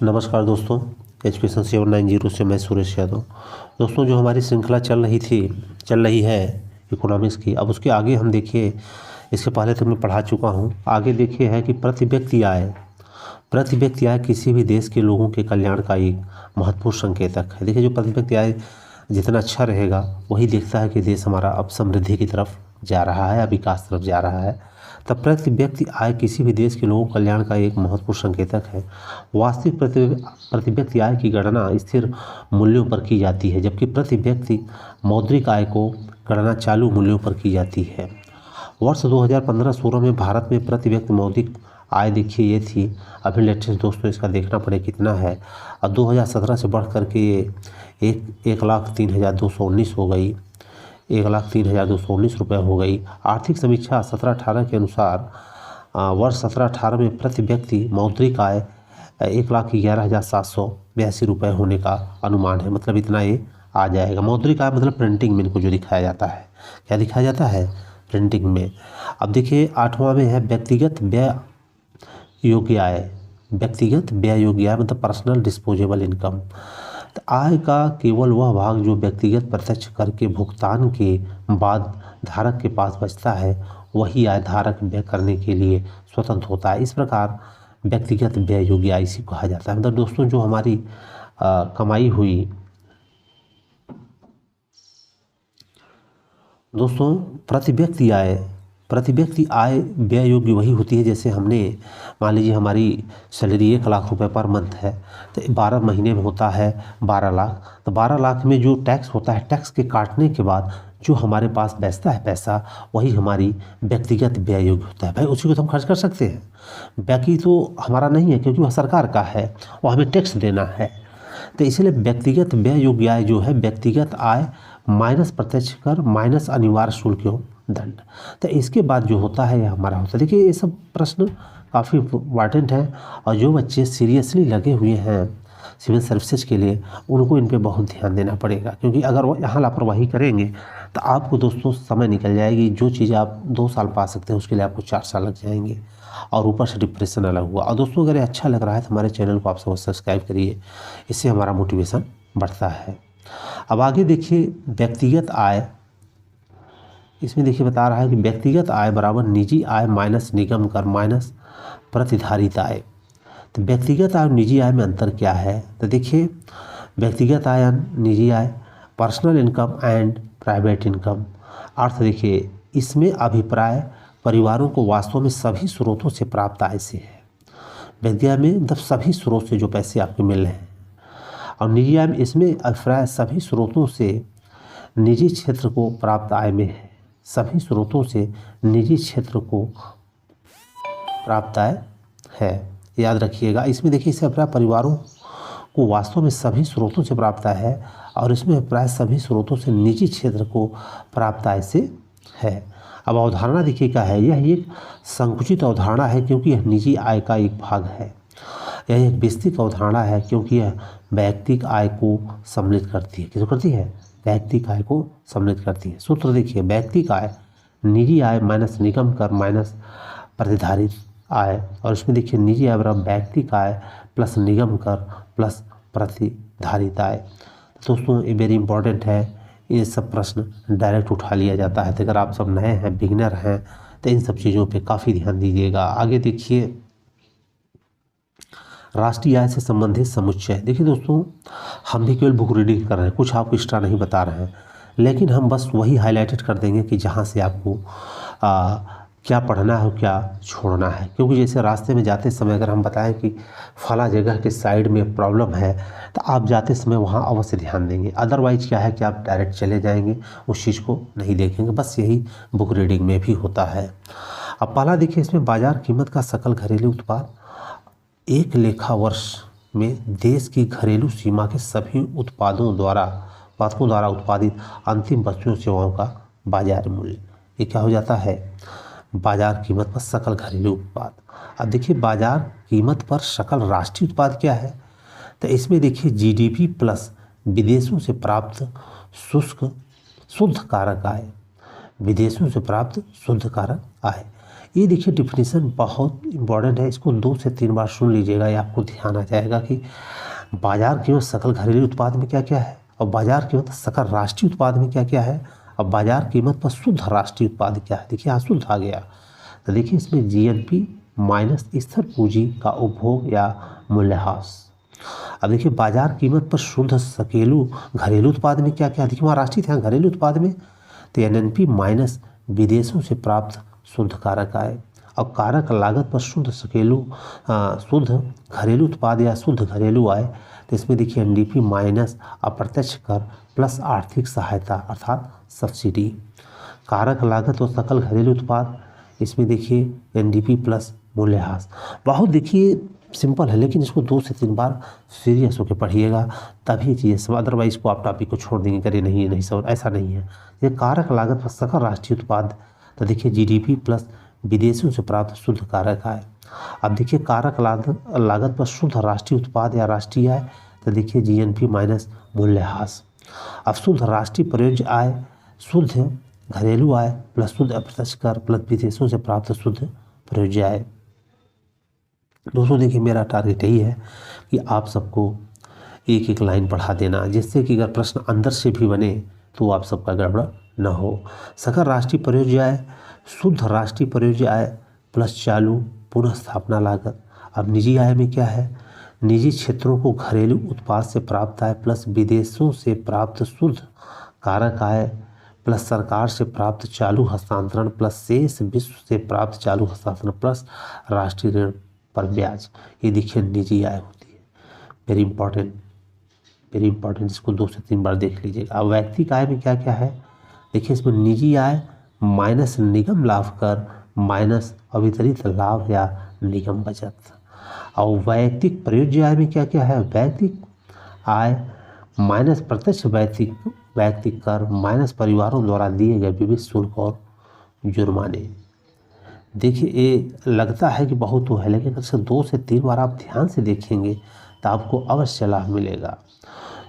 नमस्कार दोस्तों, एजुकेशन 790 से मैं सुरेश यादव। दोस्तों, जो हमारी श्रृंखला चल रही है इकोनॉमिक्स की, अब उसके आगे हम देखिए, इसके पहले तो मैं पढ़ा चुका हूँ। आगे देखिए है कि प्रति व्यक्ति आय किसी भी देश के लोगों के कल्याण का एक महत्वपूर्ण संकेतक है। देखिए, जो प्रति व्यक्ति आय जितना अच्छा रहेगा, वही देखता है कि देश हमारा अब समृद्धि की तरफ जा रहा है, अब विकास तरफ जा रहा है। तब प्रति व्यक्ति आय किसी भी देश के लोगों के कल्याण का एक महत्वपूर्ण संकेतक है। वास्तविक प्रति व्यक्ति आय की गणना स्थिर मूल्यों पर की जाती है, जबकि प्रति व्यक्ति मौद्रिक आय को गणना चालू मूल्यों पर की जाती है। वर्ष 2015-16 में भारत में प्रति व्यक्ति मौद्रिक आय देखिए ये थी, अभी लेटेस्ट दोस्तों इसका देखना पड़े कितना है। अब 2017 से बढ़ करके ये 1,03,219 हो गई, 1,03,219 रुपये हो गई। आर्थिक समीक्षा 17-18 के अनुसार वर्ष 17-18 में प्रति व्यक्ति मौद्रिक आय 1,11,782 रुपये होने का अनुमान है। मतलब इतना ये आ जाएगा। मौद्रिक आय मतलब प्रिंटिंग में इनको जो दिखाया जाता है, क्या दिखाया जाता है? प्रिंटिंग में। अब देखिए 8वां में है व्यक्तिगत व्यय योग्य आय। व्यक्तिगत व्यय योग्य आय मतलब पर्सनल डिस्पोजेबल इनकम। तो आय का केवल वह भाग जो व्यक्तिगत प्रत्यक्ष कर के भुगतान के बाद धारक के पास बचता है, वही आय धारक व्यय करने के लिए स्वतंत्र होता है। इस प्रकार व्यक्तिगत व्यय योग्य आय इसी को कहा जाता है। मतलब दोस्तों, जो हमारी कमाई हुई, दोस्तों प्रति व्यक्ति आय व्यय योग्य वही होती है। जैसे हमने मान लीजिए हमारी सैलरी 1,00,000 रुपये पर मंथ है, तो 12 महीने में होता है 12 लाख। तो 12 लाख में जो टैक्स होता है, टैक्स के काटने के बाद जो हमारे पास बचता है पैसा, वही हमारी व्यक्तिगत व्यय योग्य होता है। भाई उसी को तो हम खर्च कर सकते हैं, बाकी तो हमारा नहीं है, क्योंकि वह सरकार का है, वो हमें टैक्स देना है। तो इसलिए व्यक्तिगत व्यय योग्य आय जो है व्यक्तिगत आय माइनस प्रत्यक्ष कर माइनस अनिवार्य शुल्क एवं दंड। तो इसके बाद जो होता है यह हमारा होता है। देखिए, ये सब प्रश्न काफ़ी इम्पॉर्टेंट हैं, और जो बच्चे सीरियसली लगे हुए हैं सिविल सर्विसेज के लिए, उनको इन पे बहुत ध्यान देना पड़ेगा। क्योंकि अगर वो यहाँ लापरवाही करेंगे तो आपको दोस्तों समय निकल जाएगी। जो चीज़ आप 2 साल पा सकते हैं, उसके लिए आपको 4 साल लग जाएंगे, और ऊपर से डिप्रेशन अलग हुआ। और दोस्तों, अगर ये अच्छा लग रहा है तो हमारे चैनल को आप सब सब्सक्राइब करिए, इससे हमारा मोटिवेशन बढ़ता है। अब आगे देखिए व्यक्तिगत आय, इसमें देखिए बता रहा है कि व्यक्तिगत आय बराबर निजी आय माइनस निगम कर माइनस प्रतिधारित आय। तो व्यक्तिगत आय और निजी आय में अंतर क्या है? तो देखिए, व्यक्तिगत आय निजी आय, personal income and private income. अर्थ देखिए, इसमें अभिप्राय परिवारों को वास्तव में सभी स्रोतों से प्राप्त आय से है। व्यक्तिगत आय में मतलब सभी स्रोत से जो पैसे आपको मिल रहे हैं, और निजी आय में इसमें अभिप्राय सभी स्रोतों से निजी क्षेत्र को प्राप्त आय में है। सभी स्रोतों से निजी क्षेत्र को प्राप्त आय है, याद रखिएगा। इसमें देखिए, इससे अभिप्राय परिवारों को वास्तव में सभी स्रोतों से प्राप्त आय है, और इसमें अभिप्राय सभी स्रोतों से निजी क्षेत्र को प्राप्त आय से है। अब अवधारणा देखिए क्या है, यह एक संकुचित अवधारणा है, क्योंकि यह निजी आय का एक भाग है। यह एक विस्तृत अवधारणा है, क्योंकि यह वैयक्तिक आय को सम्मिलित करती है। किसको करती है? वैयक्तिक आय को सम्मिलित करती है। सूत्र देखिए, वैयक्तिक आय निजी आय माइनस निगम कर माइनस प्रतिधारित आय। और इसमें देखिए, निजी आय बराबर वैयक्तिक आय प्लस निगम कर प्लस प्रतिधारित आय। दोस्तों, ये वेरी इंपॉर्टेंट है। ये सब प्रश्न डायरेक्ट उठा लिया जाता है। तो अगर आप सब नए हैं, बिगिनर हैं, तो इन सब चीज़ों पे काफ़ी ध्यान दीजिएगा। आगे देखिए, राष्ट्रीय आय से संबंधित समुच्चय। देखिए दोस्तों, हम भी केवल बुक रीडिंग कर रहे हैं, कुछ आपको एक्स्ट्रा नहीं बता रहे हैं, लेकिन हम बस वही हाईलाइटेड कर देंगे कि जहाँ से आपको क्या पढ़ना है और क्या छोड़ना है। क्योंकि जैसे रास्ते में जाते समय अगर हम बताएं कि फला जगह के साइड में प्रॉब्लम है, तो आप जाते समय वहाँ अवश्य ध्यान देंगे। अदरवाइज क्या है कि आप डायरेक्ट चले जाएंगे, उस चीज़ को नहीं देखेंगे। बस यही बुक रीडिंग में भी होता है। अब पहला देखिए, इसमें बाजार कीमत का सकल घरेलू उत्पाद एक लेखा वर्ष में देश की घरेलू सीमा के सभी उत्पादकों द्वारा उत्पादित अंतिम वस्तुओं सेवाओं का बाजार मूल्य। ये क्या हो जाता है? बाजार कीमत पर सकल घरेलू उत्पाद। अब देखिए, बाजार कीमत पर सकल राष्ट्रीय उत्पाद क्या है? तो इसमें देखिए, जीडीपी प्लस विदेशों से प्राप्त शुद्ध कारक आय। विदेशों से प्राप्त शुद्ध कारक आय, ये देखिए डिफिनीशन बहुत इंपॉर्टेंट है, इसको 2 से 3 बार सुन लीजिएगा, ये आपको ध्यान आ जाएगा कि बाजार कीमत सकल घरेलू उत्पाद में क्या क्या है, और बाजार कीमत सकल राष्ट्रीय उत्पाद में क्या क्या है, और बाजार कीमत पर शुद्ध राष्ट्रीय उत्पाद क्या है। देखिए यहाँ शुद्ध आ गया, तो देखिए इसमें जीएनपी माइनस स्थिर पूंजी का उपभोग या मूल्यह्रास। अब देखिए बाजार कीमत पर शुद्ध सकेलू घरेलू उत्पाद में क्या क्या, देखिए वहाँ राष्ट्रीय था, घरेलू उत्पाद में तो एनएनपी माइनस विदेशों से प्राप्त शुद्ध कारक आय। अब कारक लागत पर शुद्ध सकेलू शुद्ध घरेलू उत्पाद या शुद्ध घरेलू आय, तो इसमें देखिए एनडीपी माइनस अप्रत्यक्ष कर प्लस आर्थिक सहायता अर्थात सब्सिडी। कारक लागत और सकल घरेलू उत्पाद, इसमें देखिए एनडीपी प्लस मूल्यह्रास। बहुत देखिए सिंपल है, लेकिन इसको 2 से 3 बार सीरियस होकर पढ़िएगा तभी ये चीज़ें समझ, अदरवाइज को आप टॉपिक को छोड़ देंगे, करिए नहीं नहीं समझ, ऐसा नहीं है। ये कारक लागत पर सकल राष्ट्रीय उत्पाद, तो देखिए जीडीपी प्लस विदेशों से प्राप्त शुद्ध कारक आय। अब देखिए कारक लागत पर शुद्ध राष्ट्रीय उत्पाद या राष्ट्रीय आय, तो देखिए जीएनपी माइनस मूल्यह्रास। अब शुद्ध राष्ट्रीय प्रयोज्य आय, शुद्ध घरेलू आय प्लस शुद्ध अप्रत्यक्ष कर प्लस विदेशों से प्राप्त शुद्ध प्रयोज्य आय। दोस्तों देखिए मेरा टारगेट यही है कि आप सबको एक एक लाइन पढ़ा देना, जिससे कि अगर प्रश्न अंदर से भी बने तो आप सबका गड़बड़ न हो। सकल राष्ट्रीय प्रयोज्य आय, शुद्ध राष्ट्रीय प्रयोज्य आय प्लस चालू पुनः स्थापना लागत। अब निजी आय में क्या है, निजी क्षेत्रों को घरेलू उत्पाद से प्राप्त आय प्लस विदेशों से प्राप्त शुद्ध कारक आय प्लस सरकार से प्राप्त चालू हस्तांतरण प्लस शेष विश्व से प्राप्त चालू हस्तांतरण प्लस राष्ट्रीय ऋण पर ब्याज। ये देखिए निजी आय होती है। वेरी इंपॉर्टेंट, इसको 2 से 3 बार देख लीजिएगा। अब वैयक्तिक आय में क्या क्या है, देखिए इसमें निजी आय माइनस निगम लाभ कर माइनस अवितरित लाभ या निगम बचत। और वैयक्तिक प्रयोज्य आय में क्या क्या है, वैयक्तिक आय माइनस प्रत्यक्ष वैयक्तिक कर माइनस परिवारों द्वारा दिए गए विविध शुल्क और जुर्माने। देखिए ये लगता है कि बहुत तो है, लेकिन अगर 2 से 3 बार आप ध्यान से देखेंगे तो आपको अवश्य लाभ मिलेगा।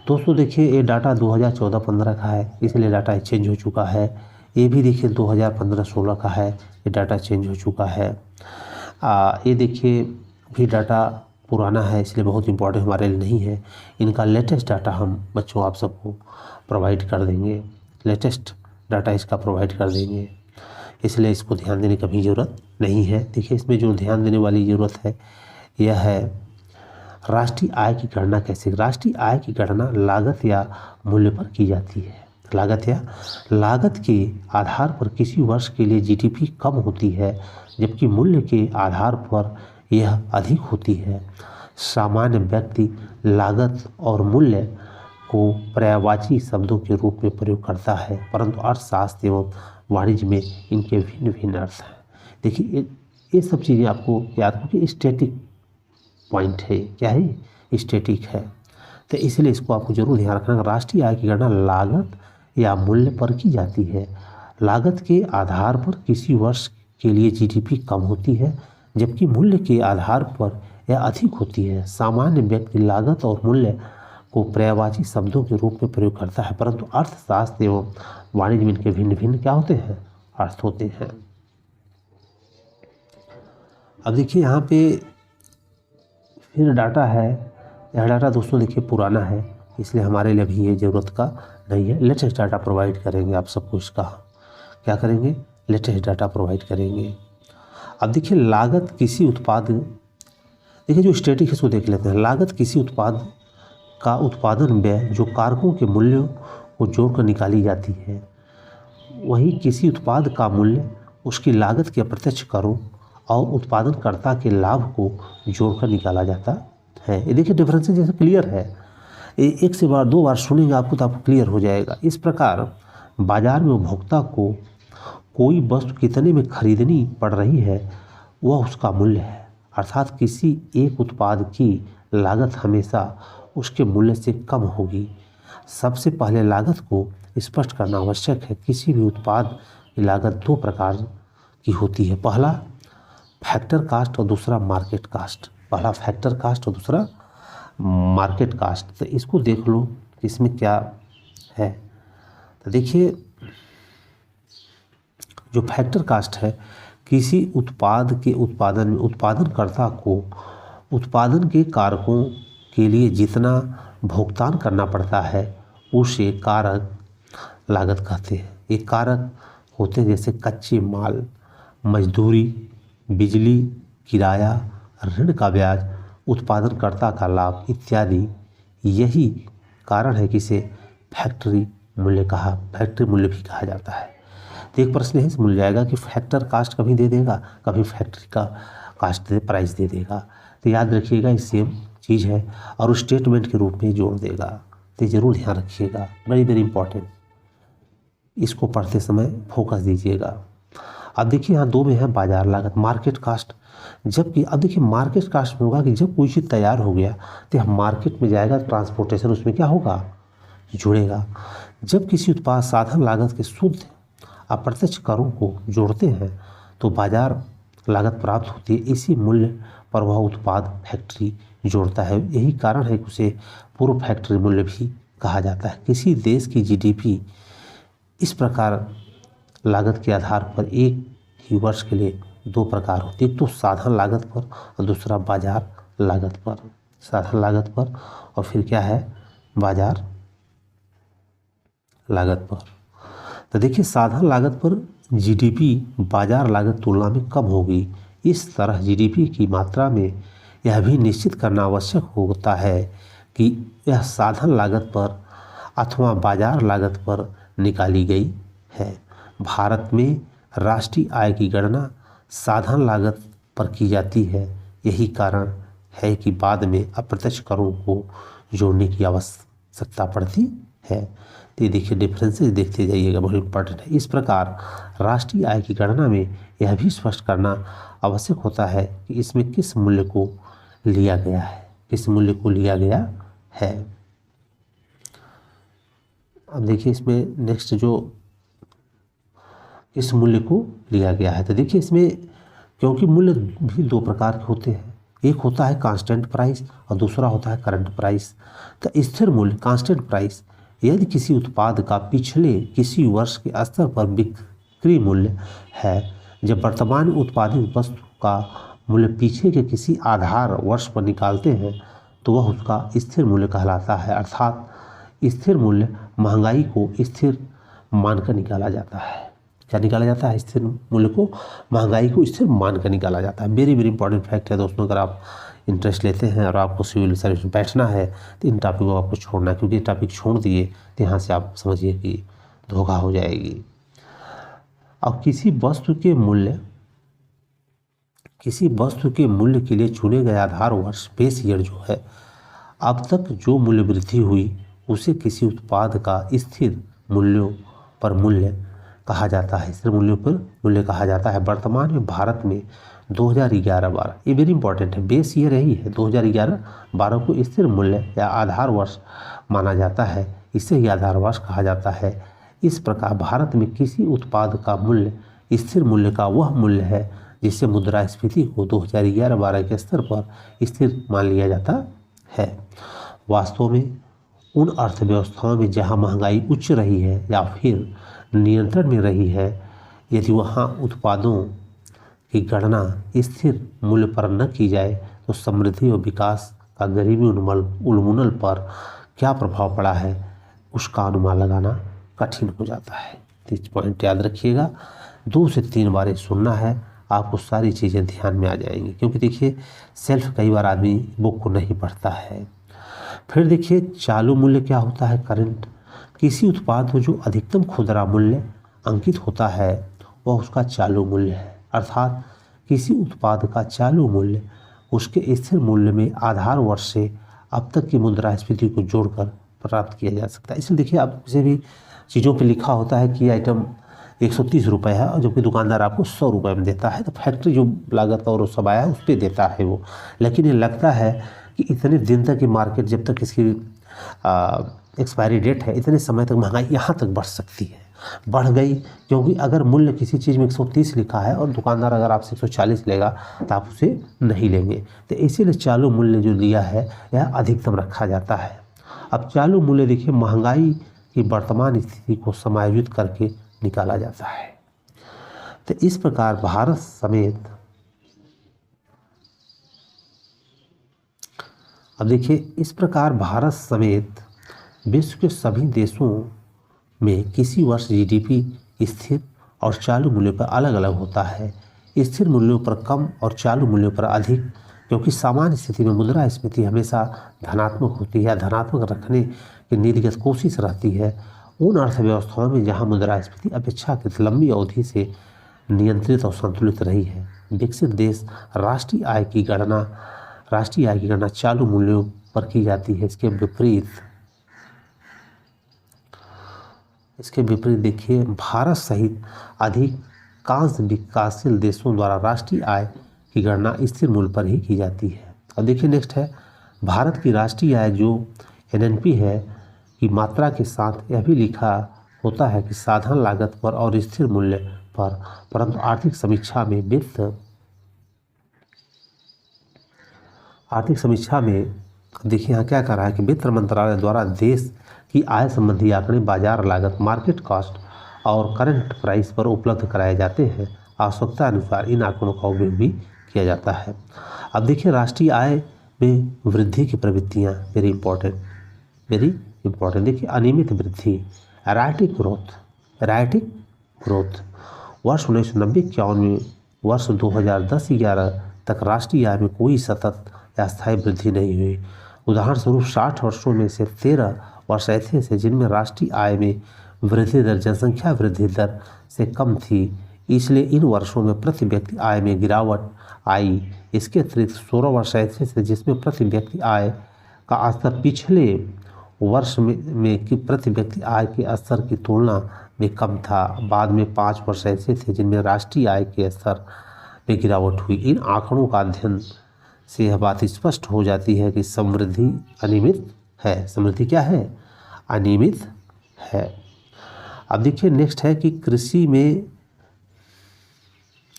दोस्तों देखिए ये डाटा 2014-15 का है, इसलिए डाटा चेंज हो चुका है। ये भी देखिए 2015-16 का है, ये डाटा चेंज हो चुका है। ये देखिए भी डाटा पुराना है, इसलिए बहुत इंपॉर्टेंट हमारे लिए नहीं है। इनका लेटेस्ट डाटा हम बच्चों आप सबको प्रोवाइड कर देंगे, लेटेस्ट डाटा इसका प्रोवाइड कर देंगे, इसलिए इसको ध्यान देने की कभी ज़रूरत नहीं है। देखिए इसमें जो ध्यान देने वाली ज़रूरत है यह है राष्ट्रीय आय की गणना कैसे। राष्ट्रीय आय की गणना लागत या मूल्य पर की जाती है। लागत के आधार पर किसी वर्ष के लिए जीडीपी कम होती है, जबकि मूल्य के आधार पर यह अधिक होती है। सामान्य व्यक्ति लागत और मूल्य को पर्यायवाची शब्दों के रूप में प्रयोग करता है, परंतु अर्थशास्त्र एवं वाणिज्य में इनके भिन्न भिन्न अर्थ हैं। देखिए ये सब चीज़ें आपको याद हो कि स्टैटिक पॉइंट है, क्या है, स्टैटिक है, तो इसलिए इसको आपको जरूर ध्यान रखना। राष्ट्रीय आय की गणना लागत या मूल्य पर की जाती है। लागत के आधार पर किसी वर्ष के लिए जीडीपी कम होती है, जबकि मूल्य के आधार पर यह अधिक होती है। सामान्य व्यक्ति लागत और मूल्य को पर्यायवाची शब्दों के रूप में प्रयोग करता है, परंतु अर्थशास्त्र एवं वाणिज्य में इनके भिन्न भिन्न क्या होते हैं, अर्थ होते हैं। अब देखिए यहाँ पे फिर डाटा है, यह डाटा दोस्तों देखिए पुराना है, इसलिए हमारे लिए अभी ये ज़रूरत का नहीं है। लेटेस्ट डाटा प्रोवाइड करेंगे आप सबको, इसका क्या करेंगे, लेटेस्ट डाटा प्रोवाइड करेंगे। अब देखिए लागत किसी उत्पाद, देखिए जो स्टैटिक है उसको देख लेते हैं। लागत किसी उत्पाद का उत्पादन व्यय जो कारकों के मूल्यों को जोड़कर निकाली जाती है। वहीं किसी उत्पाद का मूल्य उसकी लागत के अप्रत्यक्ष करों और उत्पादनकर्ता के लाभ को जोड़कर निकाला जाता है। ये देखिए डिफरेंस जैसे क्लियर है, एक से बार 2 बार सुनेंगे आपको तो आपको क्लियर हो जाएगा। इस प्रकार बाजार में उपभोक्ता को कोई वस्तु कितने में खरीदनी पड़ रही है वह उसका मूल्य है, अर्थात किसी एक उत्पाद की लागत हमेशा उसके मूल्य से कम होगी। सबसे पहले लागत को स्पष्ट करना आवश्यक है। किसी भी उत्पाद की लागत 2 प्रकार की होती है, पहला फैक्टर कास्ट और दूसरा मार्केट कास्ट। पहला फैक्टर कास्ट और दूसरा मार्केट कास्ट। तो इसको देख लो कि इसमें क्या है। तो देखिए जो फैक्टर कास्ट है, किसी उत्पाद के उत्पादन में उत्पादनकर्ता को उत्पादन के कारकों के लिए जितना भुगतान करना पड़ता है उसे कारक लागत कहते हैं। ये कारक होते हैं जैसे कच्चे माल, मजदूरी, बिजली, किराया, ऋण का ब्याज, उत्पादनकर्ता का लाभ इत्यादि। यही कारण है कि इसे फैक्ट्री मूल्य भी कहा जाता है। तो एक प्रश्न है मिल जाएगा कि फैक्टर कास्ट कभी दे देगा, कभी फैक्ट्री का कास्ट प्राइस दे देगा। तो याद रखिएगा ये सेम चीज़ है और उस स्टेटमेंट के रूप में जोड़ देगा। तो ज़रूर ध्यान रखिएगा, वेरी वेरी इंपॉर्टेंट। इसको पढ़ते समय फोकस दीजिएगा। अब देखिए यहाँ 2 में है बाजार लागत, मार्केट कास्ट। जबकि अब देखिए मार्केट कास्ट में होगा कि जब कोई चीज़ तैयार हो गया तो हम मार्केट में जाएगा, ट्रांसपोर्टेशन उसमें क्या होगा, जुड़ेगा। जब किसी उत्पाद साधन लागत के शुद्ध अप्रत्यक्ष करों को जोड़ते हैं तो बाजार लागत प्राप्त होती है। इसी मूल्य पर वह उत्पाद फैक्ट्री जोड़ता है। यही कारण है कि उसे पूर्व फैक्ट्री मूल्य भी कहा जाता है। किसी देश की जीडीपी इस प्रकार लागत के आधार पर एक ही वर्ष के लिए 2 प्रकार होती है, एक तो साधन लागत पर और दूसरा बाजार लागत पर। साधन लागत पर और फिर क्या है, बाजार लागत पर। तो देखिए साधन लागत पर जीडीपी बाजार लागत तुलना में कम होगी। इस तरह जीडीपी की मात्रा में यह भी निश्चित करना आवश्यक होता है कि यह साधन लागत पर अथवा बाजार लागत पर निकाली गई है। भारत में राष्ट्रीय आय की गणना साधन लागत पर की जाती है। यही कारण है कि बाद में अप्रत्यक्ष करों को जोड़ने की आवश्यकता पड़ती है। तो ये देखिए डिफरेंसेस देखते जाइएगा, बहुत इंपॉर्टेंट है। इस प्रकार राष्ट्रीय आय की गणना में यह भी स्पष्ट करना आवश्यक होता है कि इसमें किस मूल्य को लिया गया है, किस मूल्य को लिया गया है। अब देखिए इसमें नेक्स्ट जो किस मूल्य को लिया गया है, तो देखिए इसमें क्योंकि मूल्य भी 2 प्रकार के होते हैं, एक होता है कांस्टेंट प्राइस और दूसरा होता है करंट प्राइस। तो स्थिर मूल्य कांस्टेंट प्राइस यदि किसी उत्पाद का पिछले किसी वर्ष के स्तर पर बिक्री मूल्य है। जब वर्तमान में उत्पादित वस्तु का मूल्य पीछे के किसी आधार वर्ष पर निकालते हैं तो वह उसका स्थिर मूल्य कहलाता है। अर्थात स्थिर मूल्य महंगाई को स्थिर मानकर निकाला जाता है। क्या निकाला जाता है, स्थिर मूल्य को महंगाई को स्थिर मानकर निकाला जाता है। वेरी वेरी इंपॉर्टेंट फैक्ट है दोस्तों। अगर आप इंटरेस्ट लेते हैं और आपको सिविल सर्विस में बैठना है तो इन टॉपिक को आपको छोड़ना है, क्योंकि टॉपिक छोड़ दिए तो यहाँ से आप समझिए कि धोखा हो जाएगी। अब किसी वस्तु के मूल्य के लिए चुने गए आधार वर्ष बेस ईयर जो है, अब तक जो मूल्य वृद्धि हुई उसे किसी उत्पाद का स्थिर मूल्यों पर मूल्य कहा जाता है। स्थिर मूल्यों पर मूल्य कहा जाता है। वर्तमान में भारत में 2011-12 ये वेरी इंपॉर्टेंट है, बेस ईयर यही है। 2011-12 को स्थिर मूल्य या आधार वर्ष माना जाता है, इसे ही आधार वर्ष कहा जाता है। इस प्रकार भारत में किसी उत्पाद का मूल्य स्थिर मूल्य का वह मूल्य है जिससे मुद्रास्फीति को 2011-12 के स्तर पर स्थिर मान लिया जाता है। वास्तव में उन अर्थव्यवस्थाओं में जहां महंगाई उच्च रही है या फिर नियंत्रण में रही है, यदि वहां उत्पादों की गणना स्थिर मूल्य पर न की जाए तो समृद्धि और विकास का गरीबी उन्मूलन पर क्या प्रभाव पड़ा है उसका अनुमान लगाना कठिन हो जाता है। तो इस पॉइंट याद रखिएगा, 2 से 3 बार सुनना है, आपको सारी चीज़ें ध्यान में आ जाएंगी। क्योंकि देखिए सेल्फ कई बार आदमी बुक को नहीं पढ़ता है। फिर देखिए चालू मूल्य क्या होता है, करंट। किसी उत्पाद में जो अधिकतम खुदरा मूल्य अंकित होता है वह उसका चालू मूल्य है। अर्थात किसी उत्पाद का चालू मूल्य उसके स्थिर मूल्य में आधार वर्ष से अब तक की मुद्रास्फीति को जोड़कर प्राप्त किया जा सकता है। इसलिए देखिए आप किसी भी चीज़ों पे लिखा होता है कि आइटम 130 रुपये है और जबकि दुकानदार आपको 100 रुपये में देता है, तो फैक्ट्री जो लागत और सब आया है उस पर देता है वो। लेकिन ये लगता है कि इतने दिन तक की मार्केट, जब तक इसकी एक्सपायरी डेट है, इतने समय तक महंगाई यहाँ तक बढ़ सकती है, बढ़ गई। क्योंकि अगर मूल्य किसी चीज़ में 130 लिखा है और दुकानदार अगर आपसे 140 लेगा तो आप उसे नहीं लेंगे। तो इसीलिए चालू मूल्य जो दिया है यह अधिकतम रखा जाता है। अब चालू मूल्य देखिए महंगाई की वर्तमान स्थिति को समायोजित करके निकाला जाता है। तो इस प्रकार भारत समेत, अब देखिए, इस प्रकार भारत समेत विश्व के सभी देशों में किसी वर्ष जीडीपी स्थिर और चालू मूल्यों पर अलग अलग होता है। स्थिर मूल्यों पर कम और चालू मूल्यों पर अधिक, क्योंकि सामान्य स्थिति में मुद्रास्फीति हमेशा धनात्मक होती है या धनात्मक रखने की नीतिगत कोशिश रहती है। उन अर्थव्यवस्थाओं में जहां मुद्रास्फीति अपेक्षाकृत लंबी अवधि से नियंत्रित और संतुलित रही है, विकसित देश राष्ट्रीय आय की गणना चालू मूल्यों पर की जाती है। इसके विपरीत देखिए, भारत सहित अधिकांश विकासशील देशों द्वारा राष्ट्रीय आय की गणना स्थिर मूल्य पर ही की जाती है। अब देखिए नेक्स्ट है, भारत की राष्ट्रीय आय जो एनएनपी है की मात्रा के साथ यह भी लिखा होता है कि साधारण लागत पर और स्थिर मूल्य पर, परंतु आर्थिक समीक्षा में देखिए यहाँ क्या कर रहा है कि वित्त मंत्रालय द्वारा देश की आय संबंधी आंकड़े बाजार लागत, मार्केट कॉस्ट और करंट प्राइस पर उपलब्ध कराए जाते हैं। आवश्यकता अनुसार इन आंकड़ों का उपयोग भी किया जाता है। अब देखिए, राष्ट्रीय आय में वृद्धि की प्रवृत्तियाँ वेरी इंपॉर्टेंट। देखिए, अनियमित वृद्धि, एराटिक ग्रोथ। वर्ष 1990-91 में वर्ष 2010-11 तक राष्ट्रीय आय में कोई सतत या स्थायी वृद्धि नहीं हुई। उदाहरण स्वरूप 60 वर्षों में से 13 वर्ष ऐसे थे जिनमें राष्ट्रीय आय में वृद्धि दर जनसंख्या वृद्धि दर से कम थी, इसलिए इन वर्षों में प्रति व्यक्ति आय में गिरावट आई। इसके अतिरिक्त 16 वर्ष ऐसे थे जिसमें प्रति व्यक्ति आय का स्तर पिछले वर्ष में कि प्रति व्यक्ति आय के स्तर की तुलना में कम था। बाद में 5 वर्ष ऐसे थे जिनमें राष्ट्रीय आय के स्तर में गिरावट हुई। इन आंकड़ों का अध्ययन से यह बात स्पष्ट हो जाती है कि समृद्धि अनियमित है। समृद्धि क्या है? अनियमित है। अब देखिए नेक्स्ट है कि कृषि में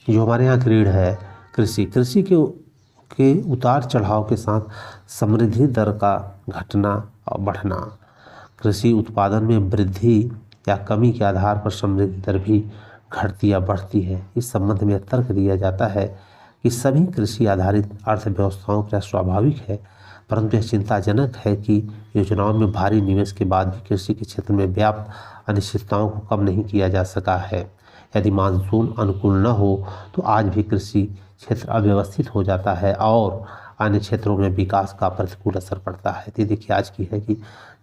जो हमारे यहाँ ग्रेड है, कृषि के उतार चढ़ाव के साथ समृद्धि दर का घटना और बढ़ना, कृषि उत्पादन में वृद्धि या कमी के आधार पर समृद्धि दर भी घटती या बढ़ती है। इस संबंध में तर्क दिया जाता है कि सभी कृषि आधारित अर्थव्यवस्थाओं का स्वाभाविक है, परंतु यह चिंताजनक है कि योजनाओं में भारी निवेश के बाद भी कृषि के क्षेत्र में व्याप्त अनिश्चितताओं को कम नहीं किया जा सका है। यदि मानसून अनुकूल न हो तो आज भी कृषि क्षेत्र अव्यवस्थित हो जाता है और अन्य क्षेत्रों में विकास का प्रतिकूल असर पड़ता है। तो देखिए आज की है कि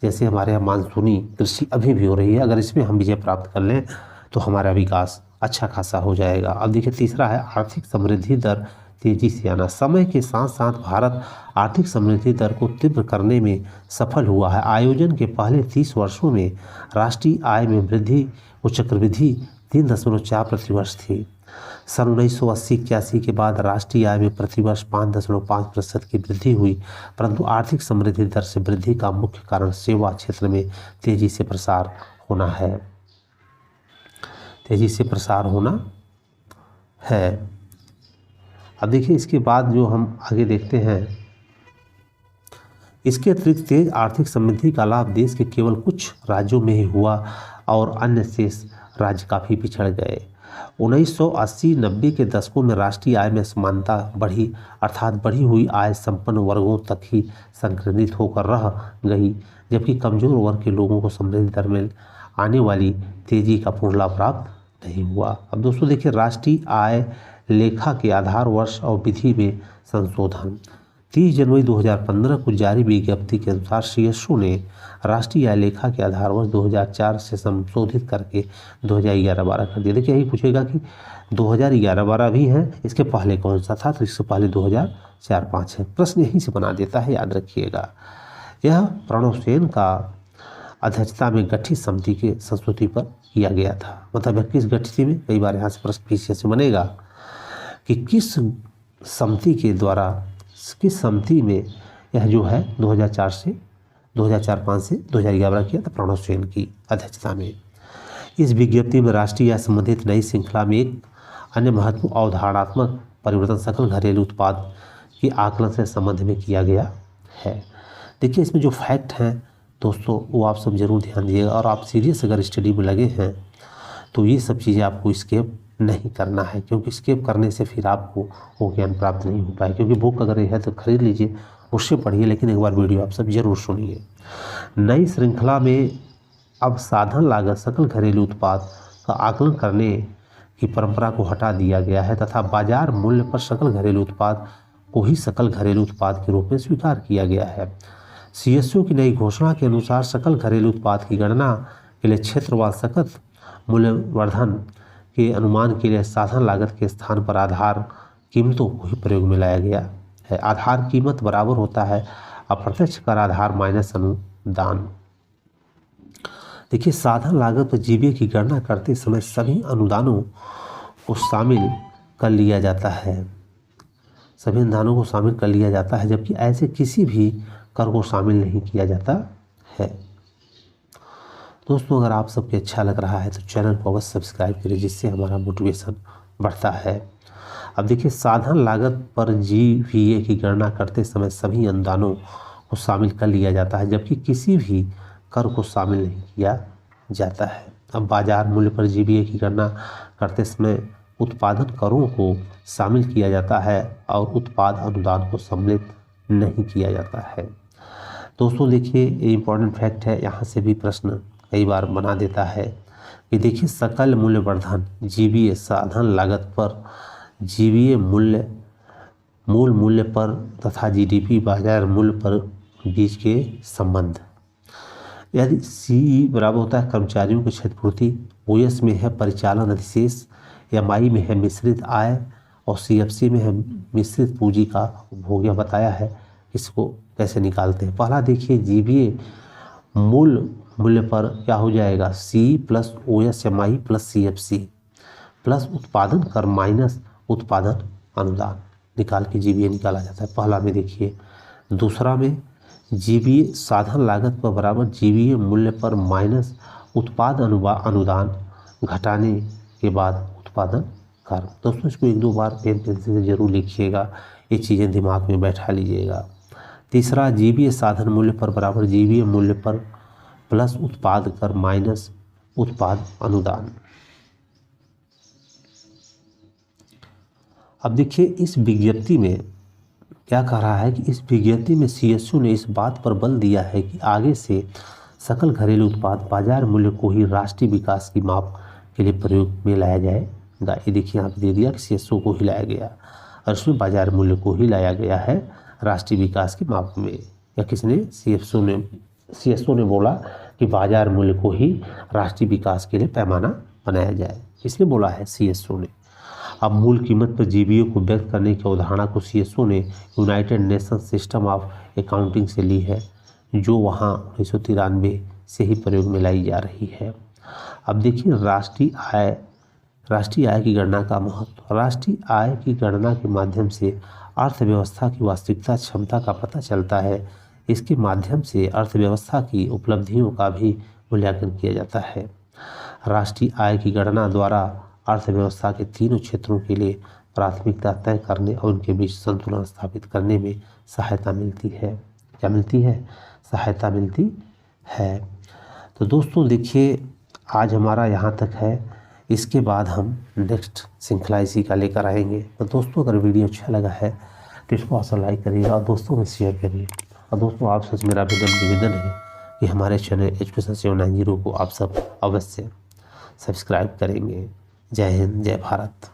जैसे हमारे यहाँ मानसूनी कृषि अभी भी हो रही है, अगर इसमें हम विजय प्राप्त कर लें तो हमारा विकास अच्छा खासा हो जाएगा। अब देखिए तीसरा है आर्थिक समृद्धि दर तेजी से आना। समय के साथ साथ भारत आर्थिक समृद्धि दर को तीव्र करने में सफल हुआ है। आयोजन के पहले 30 वर्षों में राष्ट्रीय आय में वृद्धि व चक्रवृद्धि 3.4% थी। सन 1980-81 के बाद राष्ट्रीय आय में प्रतिवर्ष 5.5% की वृद्धि हुई, परंतु आर्थिक समृद्धि दर से वृद्धि का मुख्य कारण सेवा क्षेत्र में तेजी से प्रसार होना है। अब देखिए इसके बाद जो हम आगे देखते हैं, इसके अतिरिक्त तेज आर्थिक समृद्धि का लाभ देश के केवल कुछ राज्यों में ही हुआ और अन्य शेष राज्य काफ़ी पिछड़ गए। 1980-90 के दशकों में राष्ट्रीय आय में समानता बढ़ी, अर्थात बढ़ी हुई आय संपन्न वर्गों तक ही संकेंद्रित होकर रह गई, जबकि कमजोर वर्ग के लोगों को समृद्धि दर में आने वाली तेजी का पूर्ण लाभ प्राप्त नहीं हुआ। अब दोस्तों देखिए राष्ट्रीय आय लेखा के आधार वर्ष और विधि में संशोधन। 30 जनवरी 2015 को जारी विज्ञप्ति के अनुसार सीएसओ ने राष्ट्रीय आय लेखा के आधार वर्ष 2004 से संशोधित करके 2011-12 कर दिया। देखिए यही पूछेगा कि 2011-12 भी है, इसके पहले कौन सा था, तो इससे पहले 2004-05 है। प्रश्न यहीं से बना देता है, याद रखिएगा। यह प्रणव सेन का अध्यक्षता में गठित समिति के संस्तुति पर किया गया था। मतलब किस गठित में, कई बार यहाँ से प्रश्न पीछे से बनेगा कि किस समिति में यह जो है 2004 से 2004-05 से 2011 किया था, प्रणव सेन की अध्यक्षता में। इस विज्ञप्ति में राष्ट्रीय आय संबंधित नई श्रृंखला में एक अन्य महत्वपूर्ण अवधारणात्मक परिवर्तन सकल घरेलू उत्पाद के आकलन से संबंध में किया गया है। देखिए इसमें जो फैक्ट हैं दोस्तों वो आप सब जरूर ध्यान दीजिएगा, और आप सीरियस अगर स्टडी में लगे हैं तो ये सब चीज़ें आपको इसके नहीं करना है, क्योंकि स्किप करने से फिर आपको वो ज्ञान प्राप्त नहीं हो पाए। क्योंकि बुक अगर है तो खरीद लीजिए, उससे पढ़िए, लेकिन एक बार वीडियो आप सब जरूर सुनिए। नई श्रृंखला में अब साधन लागत सकल घरेलू उत्पाद का आकलन करने की परंपरा को हटा दिया गया है तथा बाजार मूल्य पर सकल घरेलू उत्पाद को ही सकल घरेलू उत्पाद के रूप में स्वीकार किया गया है। सीएसओ की नई घोषणा के अनुसार सकल घरेलू उत्पाद की गणना के लिए क्षेत्रवार सकल मूल्यवर्धन के अनुमान के लिए साधन लागत के स्थान पर आधार कीमतों को ही प्रयोग में लाया गया है। आधार कीमत बराबर होता है अप्रत्यक्ष कर आधार माइनस अनुदान। देखिए, साधन लागत पर जीबीए की गणना करते समय सभी अनुदानों को शामिल कर लिया जाता है, सभी अनुदानों को शामिल कर लिया जाता है, जबकि ऐसे किसी भी कर को शामिल नहीं किया जाता है। दोस्तों, अगर आप सबको अच्छा लग रहा है तो चैनल को अवश्य सब्सक्राइब करिए, जिससे हमारा मोटिवेशन बढ़ता है। अब देखिए, साधन लागत पर जीवीए की गणना करते समय सभी अनुदानों को शामिल कर लिया जाता है, जबकि किसी भी कर को शामिल नहीं किया जाता है। अब बाजार मूल्य पर जीवीए की गणना करते समय उत्पादन करों को शामिल किया जाता है और उत्पाद अनुदान को सम्मिलित नहीं किया जाता है। दोस्तों देखिए, ये इम्पॉर्टेंट फैक्ट है, यहाँ से भी प्रश्न कई बार बना देता है कि देखिए, सकल मूल्यवर्धन जीवीए साधन लागत पर जीवीए मूल मूल्य पर तथा जीडीपी बाजार मूल्य पर बीच के संबंध। यदि सी बराबर होता है कर्मचारियों की क्षतिपूर्ति, ओएस में है परिचालन अधिशेष, एमआई में है मिश्रित आय और सीएफसी में है मिश्रित पूंजी का उपभोग। यह बताया है इसको कैसे निकालते हैं। पहला देखिए, जीवीए मूल्य पर क्या हो जाएगा, C plus OS MI plus CFC plus उत्पादन कर माइनस उत्पादन अनुदान निकाल के जीवीए निकाला जाता है। पहला में देखिए। दूसरा में जीवीए साधन लागत पर बराबर जीवीए मूल्य पर माइनस उत्पाद अनुदान घटाने के बाद उत्पादन कर। दोस्तों, इसको एक दो बार पेन पेंसिल से जरूर लिखिएगा, ये चीज़ें दिमाग में बैठा लीजिएगा। तीसरा, जीवीए साधन मूल्य पर बराबर जीवीए मूल्य पर प्लस उत्पाद कर माइनस उत्पाद अनुदान। अब देखिए, इस विज्ञप्ति में क्या कह रहा है कि इस विज्ञप्ति में सीएसओ ने इस बात पर बल दिया है कि आगे से सकल घरेलू उत्पाद बाजार मूल्य को ही राष्ट्रीय विकास की माप के लिए प्रयोग में लाया जाएगा। ये देखिए, यहाँ पे दे दिया कि सीएसओ को ही लाया गया और इसमें बाजार मूल्य को ही लाया गया है राष्ट्रीय विकास की माप में। या किसने, सीएसओ ने बोला कि बाजार मूल्य को ही राष्ट्रीय विकास के लिए पैमाना बनाया जाए। किसने बोला है, सीएसओ ने। अब मूल कीमत पर जीवीए को व्यक्त करने की अवधारणा को सीएसओ ने United nation system of accounting से ली है, जो वहाँ 1993 से ही प्रयोग में लाई जा रही है। अब देखिए, राष्ट्रीय आय की गणना का महत्व। राष्ट्रीय आय की गणना के माध्यम से अर्थव्यवस्था की वास्तविकता क्षमता का पता चलता है। इसके माध्यम से अर्थव्यवस्था की उपलब्धियों का भी मूल्यांकन किया जाता है। राष्ट्रीय आय की गणना द्वारा अर्थव्यवस्था के तीनों क्षेत्रों के लिए प्राथमिकता तय करने और उनके बीच संतुलन स्थापित करने में सहायता मिलती है। क्या मिलती है, सहायता मिलती है। तो दोस्तों देखिए, आज हमारा यहाँ तक है, इसके बाद हम नेक्स्ट श्रृंखला इसी का लेकर आएंगे। तो दोस्तों, अगर वीडियो अच्छा लगा है तो इसको आप लाइक करिएगा और दोस्तों में शेयर करिए। और दोस्तों, आप सबसे मेरा निवेदन है कि हमारे चैनल एजुकेशन 790 को आप सब अवश्य सब्सक्राइब करेंगे। जय हिंद, जय भारत।